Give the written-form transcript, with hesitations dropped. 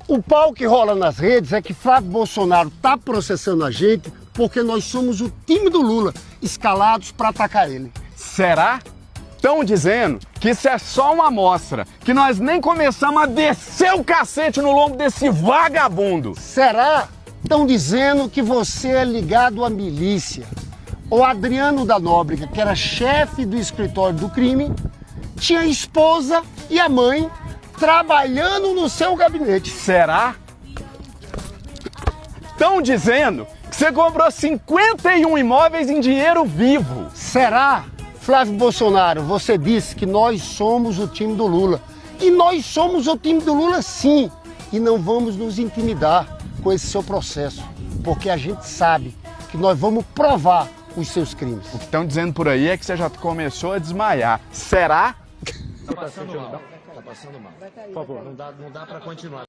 O pau que rola nas redes é que Flávio Bolsonaro tá processando a gente porque nós somos o time do Lula, escalados para atacar ele. Será? Estão dizendo que isso é só uma amostra, que nós nem começamos a descer o cacete no lombo desse vagabundo. Será? Estão dizendo que você é ligado à milícia. O Adriano da Nóbrega, que era chefe do escritório do crime, tinha a esposa e a mãe trabalhando no seu gabinete. Será? Estão dizendo que você comprou 51 imóveis em dinheiro vivo. Será? Flávio Bolsonaro, você disse que nós somos o time do Lula. E nós somos o time do Lula sim. E não vamos nos intimidar com esse seu processo. Porque a gente sabe que nós vamos provar os seus crimes. O que estão dizendo por aí é que você já começou a desmaiar. Será? Tá passando mal. Tá passando mal. Por favor, não dá pra continuar.